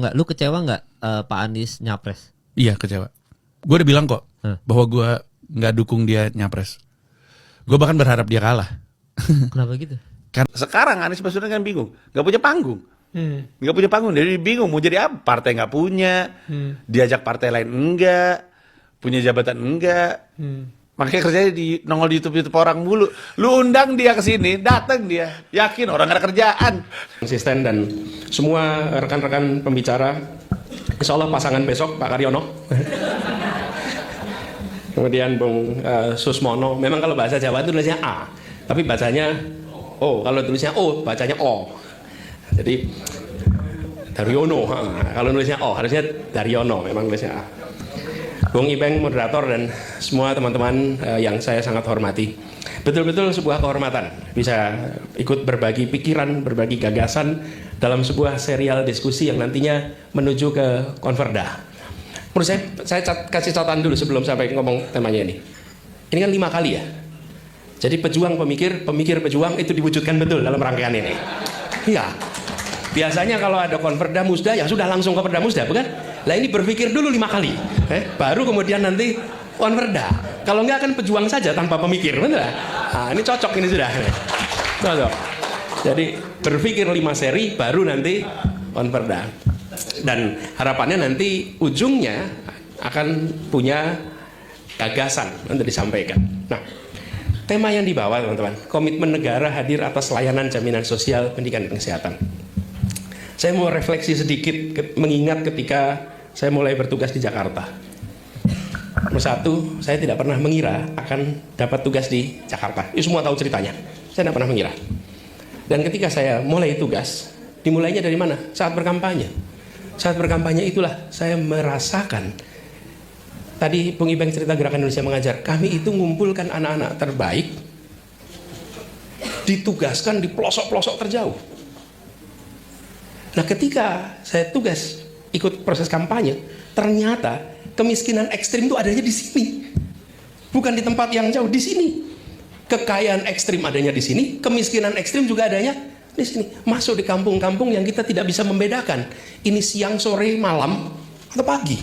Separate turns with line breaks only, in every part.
Nggak, lu kecewa nggak Pak Anies nyapres?
Iya kecewa. Gue udah bilang kok bahwa gue nggak dukung dia nyapres. Gue bahkan berharap dia kalah.
Kenapa gitu?
Sekarang Anies Baswedan kan bingung, nggak punya panggung, nggak punya panggung, jadi bingung mau jadi apa? Partai nggak punya, diajak partai lain enggak, punya jabatan enggak, makanya kerjanya di nongol di YouTube orang mulu. Lu undang dia ke sini, datang dia, yakin orang nggak ada kerjaan.
Konsisten dan semua rekan-rekan pembicara, insya Allah pasangan besok Pak Karyono. Kemudian Bung Susmono, memang kalau bahasa Jawa itu tulisnya A, tapi bacanya O. Kalau tulisnya O, bacanya O. Jadi Daryono, kalau nulisnya O, harusnya Daryono, memang tulisnya A. Bung Ipeng, moderator, dan semua teman-teman yang saya sangat hormati. Betul-betul sebuah kehormatan bisa ikut berbagi pikiran, berbagi gagasan dalam sebuah serial diskusi yang nantinya menuju ke Konverda. Menurut saya kasih catatan dulu sebelum sampai ngomong temanya ini. Ini kan 5 kali ya. Jadi pejuang pemikir, pemikir pejuang itu diwujudkan betul dalam rangkaian ini. Iya. Biasanya kalau ada Konverda Musda ya sudah langsung Konverda Musda, bukan? Lah ini berpikir dulu 5 kali, baru kemudian nanti Konverda. Kalau enggak kan pejuang saja tanpa pemikir, betul? Nah, ini cocok ini sudah. Cocok. Jadi berpikir 5 seri baru nanti Konverda. Dan harapannya nanti ujungnya akan punya gagasan untuk disampaikan. Nah, tema yang dibawa teman-teman, komitmen negara hadir atas layanan jaminan sosial, pendidikan dan kesehatan. Saya mau refleksi sedikit mengingat ketika saya mulai bertugas di Jakarta. Nomor 1, saya tidak pernah mengira akan dapat tugas di Jakarta. Itu semua tahu ceritanya. Saya tidak pernah mengira. Dan ketika saya mulai tugas, dimulainya dari mana? Saat berkampanye. Saat berkampanye itulah saya merasakan. Tadi Bung Ipeng cerita Gerakan Indonesia Mengajar. Kami itu ngumpulkan anak-anak terbaik, ditugaskan di pelosok-pelosok terjauh. Nah, ketika saya tugas ikut proses kampanye, ternyata kemiskinan ekstrim itu adanya di sini, bukan di tempat yang jauh, di sini. Kekayaan ekstrim adanya di sini, kemiskinan ekstrim juga adanya di sini. Masuk di kampung-kampung yang kita tidak bisa membedakan ini siang, sore, malam, atau pagi.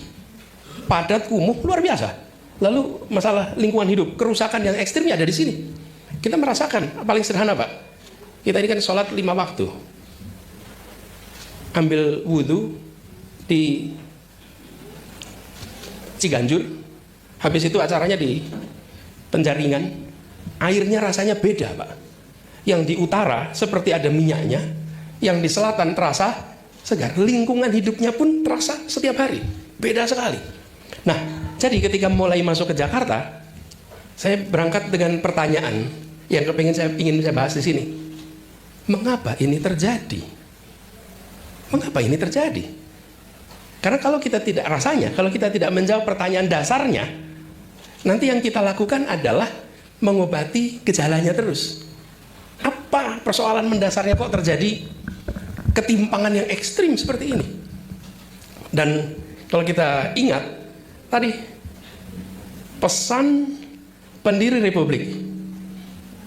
Padat, kumuh, luar biasa. Lalu masalah lingkungan hidup, kerusakan yang ekstrimnya ada di sini. Kita merasakan, paling sederhana Pak, kita ini kan sholat 5 waktu. Ambil wudhu di Ciganjur, habis itu acaranya di Penjaringan, airnya rasanya beda Pak. Yang di utara seperti ada minyaknya, yang di selatan terasa segar, lingkungan hidupnya pun terasa setiap hari, beda sekali. Nah, jadi ketika mulai masuk ke Jakarta, saya berangkat dengan pertanyaan yang ingin saya bahas di sini. Mengapa ini terjadi? Mengapa ini terjadi? Karena kalau kita tidak rasanya, kalau kita tidak menjawab pertanyaan dasarnya, nanti yang kita lakukan adalah mengobati gejalanya terus. Apa persoalan mendasarnya kok terjadi ketimpangan yang ekstrim seperti ini? Dan kalau kita ingat tadi pesan pendiri Republik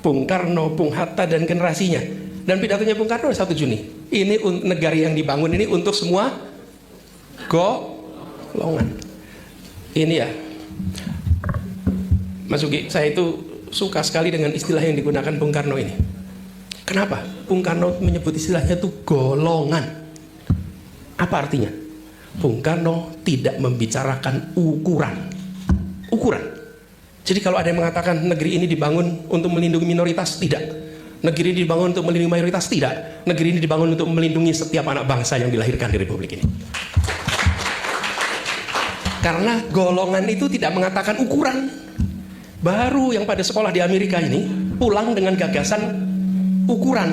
Bung Karno, Bung Hatta dan generasinya, dan pidatonya Bung Karno 1 Juni. Ini negara yang dibangun ini untuk semua golongan. Ini ya, Mas Ugi, saya itu suka sekali dengan istilah yang digunakan Bung Karno ini. Kenapa? Bung Karno menyebut istilahnya itu golongan. Apa artinya? Bung Karno tidak membicarakan ukuran. Ukuran. Jadi kalau ada yang mengatakan negeri ini dibangun untuk melindungi minoritas, tidak. Negeri ini dibangun untuk melindungi mayoritas, tidak. Negeri ini dibangun untuk melindungi setiap anak bangsa yang dilahirkan di Republik ini. Karena golongan itu tidak mengatakan ukuran. Baru yang pada sekolah di Amerika ini pulang dengan gagasan ukuran.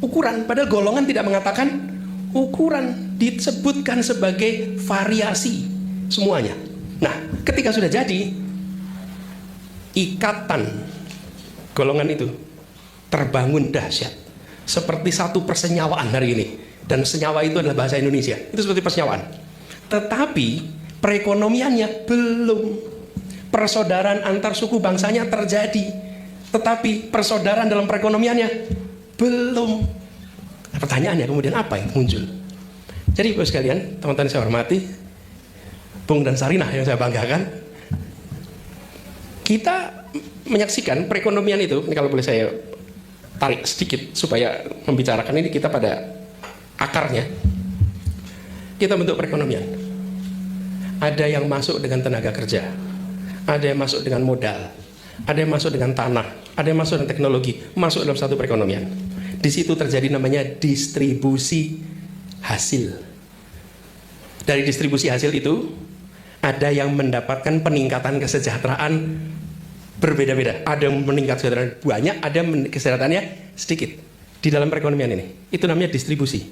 Ukuran, padahal golongan tidak mengatakan ukuran, disebutkan sebagai variasi semuanya. Nah, ketika sudah jadi, ikatan golongan itu terbangun dahsyat seperti satu persenyawaan hari ini. Dan senyawa itu adalah bahasa Indonesia, itu seperti persenyawaan. Tetapi perekonomiannya belum. Persaudaraan antar suku bangsanya terjadi, tetapi persaudaraan dalam perekonomiannya belum. Nah, pertanyaannya kemudian apa yang muncul? Jadi Bapak sekalian, teman-teman saya hormati, Bung dan Sarinah yang saya banggakan, kita menyaksikan perekonomian itu, ini kalau boleh saya tarik sedikit supaya membicarakan ini kita pada akarnya. Kita bentuk perekonomian. Ada yang masuk dengan tenaga kerja, ada yang masuk dengan modal, ada yang masuk dengan tanah, ada yang masuk dengan teknologi, masuk dalam satu perekonomian. Di situ terjadi namanya distribusi hasil. Dari distribusi hasil itu, ada yang mendapatkan peningkatan kesejahteraan berbeda-beda. Ada yang meningkat kesejahteraan banyak, ada yang kesejahteraannya sedikit. Di dalam perekonomian ini, itu namanya distribusi.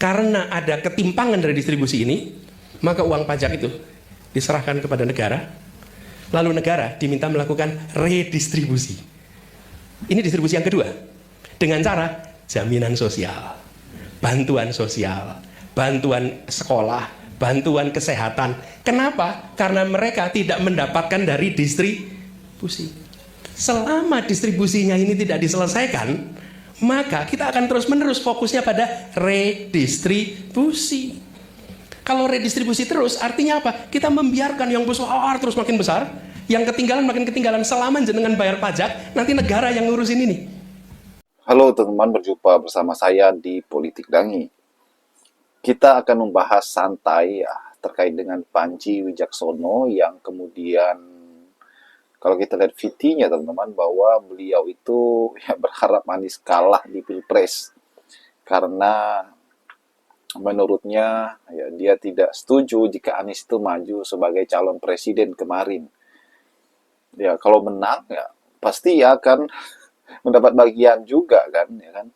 Karena ada ketimpangan dari distribusi ini, maka uang pajak itu diserahkan kepada negara, lalu negara diminta melakukan redistribusi. Ini distribusi yang kedua, dengan cara jaminan sosial, bantuan sosial, bantuan sekolah, bantuan kesehatan. Kenapa? Karena mereka tidak mendapatkan dari distribusi. Selama distribusinya ini tidak diselesaikan, maka kita akan terus-menerus fokusnya pada redistribusi. Kalau redistribusi terus, artinya apa? Kita membiarkan yang besar terus makin besar, yang ketinggalan makin ketinggalan. Selama jenengan bayar pajak, nanti negara yang ngurusin ini.
Halo teman-teman, berjumpa bersama saya di Politik Dangi. Kita akan membahas santai ya, terkait dengan Panji Wijaksono yang kemudian kalau kita lihat VT-nya teman-teman, bahwa beliau itu ya berharap Anies kalah di Pilpres. Karena menurutnya ya, dia tidak setuju jika Anies itu maju sebagai calon presiden kemarin. Ya kalau menang ya pasti ya akan mendapat bagian juga kan, ya kan.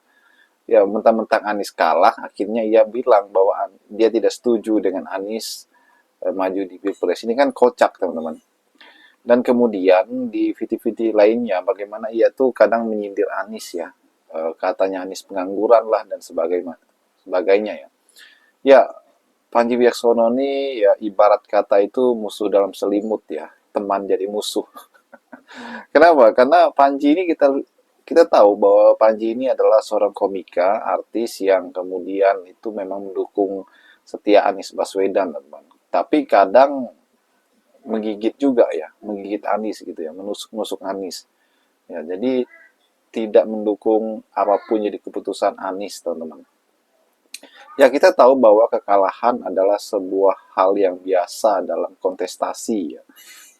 Ya mentang-mentang Anies kalah, akhirnya ia bilang bahwa dia tidak setuju dengan Anies maju di Pilpres. Ini kan kocak teman-teman. Dan kemudian di VT-VT lainnya, bagaimana ia tuh kadang menyindir Anies ya. Katanya Anies pengangguran lah dan sebagainya ya. Ya, Panji Wijaksono ini ya ibarat kata itu musuh dalam selimut ya. Teman jadi musuh. Kenapa? Karena Panji ini kita tahu bahwa Panji ini adalah seorang komika, artis yang kemudian itu memang mendukung setia Anies Baswedan, teman. Tapi kadang menggigit juga ya, menggigit Anies gitu ya, menusuk-nusuk Anies. Ya, jadi tidak mendukung apapun jadi keputusan Anies, teman-teman. Ya, kita tahu bahwa kekalahan adalah sebuah hal yang biasa dalam kontestasi ya.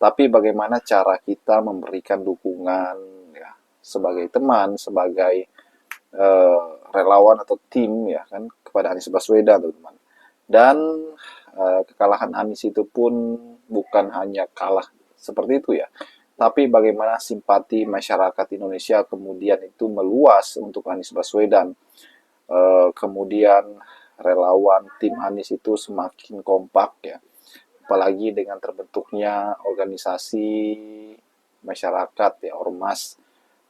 Tapi bagaimana cara kita memberikan dukungan ya, sebagai teman, sebagai relawan atau tim ya kan kepada Anies Baswedan, teman-teman. Dan kekalahan Anies itu pun bukan hanya kalah seperti itu ya, tapi bagaimana simpati masyarakat Indonesia kemudian itu meluas untuk Anies Baswedan. Kemudian relawan tim Anies itu semakin kompak ya, apalagi dengan terbentuknya organisasi masyarakat ya, ormas,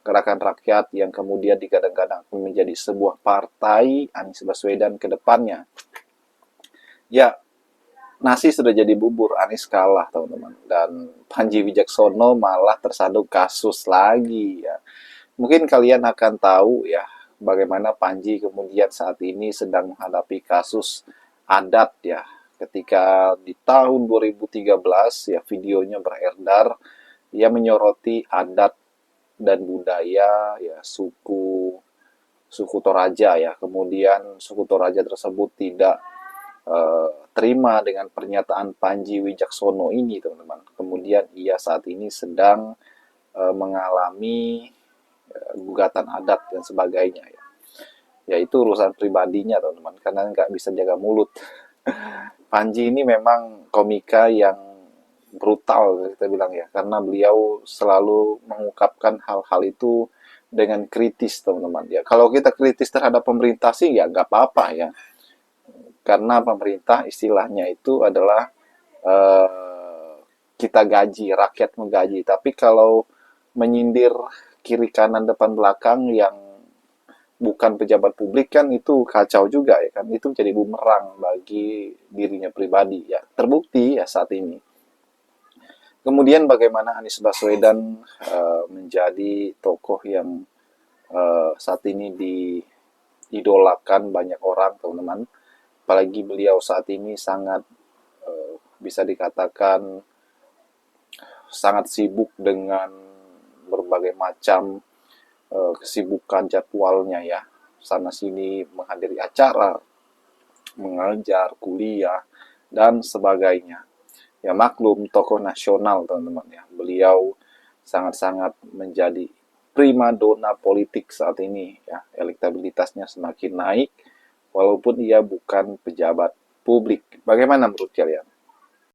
gerakan rakyat yang kemudian digadang-gadang menjadi sebuah partai Anies Baswedan ke depannya. Ya, nasi sudah jadi bubur, Anies kalah teman-teman, dan Panji Wijaksono malah tersandung kasus lagi ya. Mungkin kalian akan tahu ya bagaimana Panji kemudian saat ini sedang menghadapi kasus adat ya. Ketika di tahun 2013 ya videonya beredar, ia menyoroti adat dan budaya ya suku Toraja ya. Kemudian suku Toraja tersebut tidak terima dengan pernyataan Panji Wijaksono ini, teman-teman. Kemudian ia saat ini sedang mengalami gugatan adat dan sebagainya ya. Ya itu urusan pribadinya, teman-teman, karena nggak bisa jaga mulut. Panji ini memang komika yang brutal kita bilang ya, karena beliau selalu mengungkapkan hal-hal itu dengan kritis, teman-teman. Ya kalau kita kritis terhadap pemerintah sih ya nggak apa-apa ya. Karena pemerintah istilahnya itu adalah kita gaji, rakyat menggaji. Tapi kalau menyindir kiri kanan depan belakang yang bukan pejabat publik kan itu kacau juga ya kan. Itu jadi bumerang bagi dirinya pribadi ya. Terbukti ya saat ini. Kemudian bagaimana Anies Baswedan menjadi tokoh yang saat ini diidolakan banyak orang, teman-teman. apalagi beliau saat ini sangat bisa dikatakan sangat sibuk dengan berbagai macam kesibukan jadwalnya ya, sana sini menghadiri acara, mengajar, kuliah, dan sebagainya. Ya maklum tokoh nasional teman-teman ya, beliau sangat-sangat menjadi primadona politik saat ini ya, elektabilitasnya semakin naik walaupun ia bukan pejabat publik. Bagaimana menurut kalian?